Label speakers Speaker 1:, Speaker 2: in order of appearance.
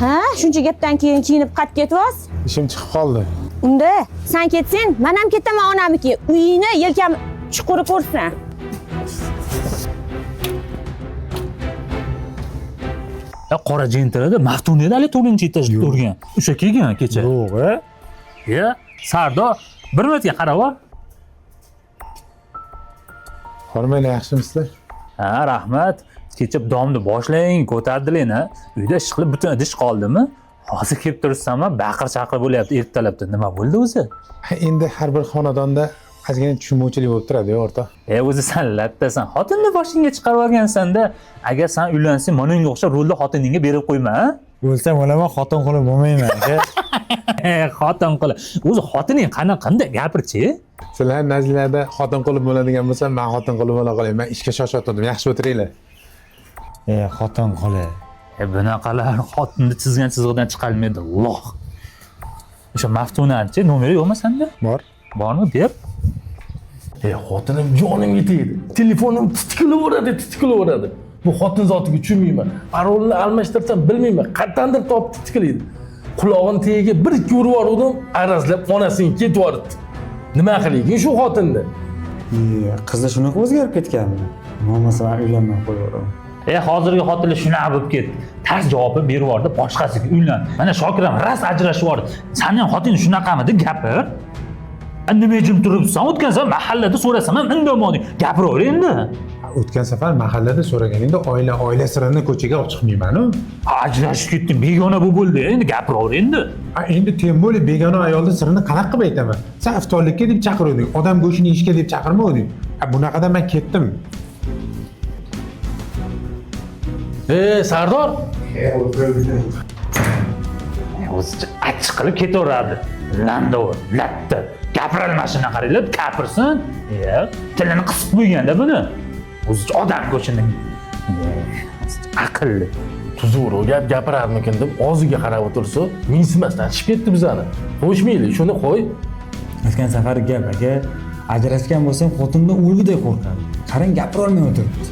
Speaker 1: Ha, shuncha gapdan keyin kiyinib qaytib ketyapsiz?
Speaker 2: Ishim chiqib qoldi.
Speaker 1: Unda sen ketsin, men ham ketaman onamniki. Uyini yelkam chuquri ko'rsin.
Speaker 3: Ya qora jentirada Maftun edi hali 4-etajda turgan. O'sha kelgan kecha.
Speaker 2: Yo'q,
Speaker 3: Ya, Sardor, bir minutga qarab ol.
Speaker 2: Hormaylar, yaxshimisizlar?
Speaker 3: Ha, rahmat. Kecha domni boshlang, ko'tardilar-a. Uyda ish qilib butun idish qoldimi? Hozir kelib turibsan, baqir-chaqir bo'lyapti ertalabda. Nima bo'ldi o'zi?
Speaker 2: Endi har bir xonadonda ozgina tushunmovchilik bo'lib turadi-ku, o'rtoq.
Speaker 3: O'zi sen lattasan. Xotinni boshingga chiqarib olgansan-da. Agar sen uylansang, mana unga o'xshab rolni xotiningga berib qo'yma, ha?
Speaker 4: Bo'lsa bo'laman, xotin qilib bo'lmayman aka.
Speaker 3: Xotin qilib. O'zi xotining qanday gapirchi?
Speaker 2: Sizlar nazarlarda xotin qilib bo'ladigan bo'lsa, men xotin qilib bo'la qolay. Men ishga shoshayotgandim. Yaxshi o'tiringlar.
Speaker 4: Xotin qilib.
Speaker 3: Bunaqalar xotinni chizgan chizig'idan chiqarmaydi. Alloh. O'sha Maftunanchi nomeri yo'qmi senda?
Speaker 2: Bor.
Speaker 3: Bormi? Ber.
Speaker 5: Xotinim jonimga tegdi. Telefonim titiklaveradi. Bu xotin zotiga tushunmayman. Parolni almashtirsam bilmayman. Qayerdandir topib titiklaydi. Qulog'im tagiga bir ikki urib yubordim, arazlab onasiga ketib yubordi. Nima qilaykin shu xotinni?
Speaker 4: Qizi shunaqa o'zgarib ketganmi? Bo'lmasa men uylanmay qo'yaveraman.
Speaker 3: Hozirgi xotinlar shunaqa bo'lib ketdi. Tars javobni berib yubordi, boshqasiga uylan. Mana Shokiram ras ajrashib yubordi. Sening xotining shunaqami deb gapir. Nima jim turibsan? O'tgan safar mahallada so'rasam ham indamading. Gapiraver endi.
Speaker 2: O'tgan safar mahallada so'raganingda oila sirini ko'chaga olib chiqmayman-ku.
Speaker 3: Ajrashib ketdim, begona bo'ldi. Endi gapiraver endi.
Speaker 2: Endi tem bo'lib begona ayolning sirini qanaqa qilib aytaman? Sen iftorlikka deb chaqirding, odam go'shtini yeyishga deb chaqirmading. Bunaqada men ketdim.
Speaker 5: Sardor?
Speaker 3: O'zicha achchiq qilib ketaveradi. Landovor, latta. Gapiralmashini qaranglar, gapirsin. Tilini qisib qo'yganda buni. O'zicha odam go'shini. Aqlli.
Speaker 5: Tuzukroq gapirarmikin deb og'ziga qarab o'tirsa, mensimasdan chiqib ketdi bizani. Qo'shmaylik, shuni qo'y.
Speaker 4: O'tgan safar gap aka, ajrashgan bo'lsam xotindan o'lgudek qo'rqadi. Qarang, gapira olmay o'tiribdi.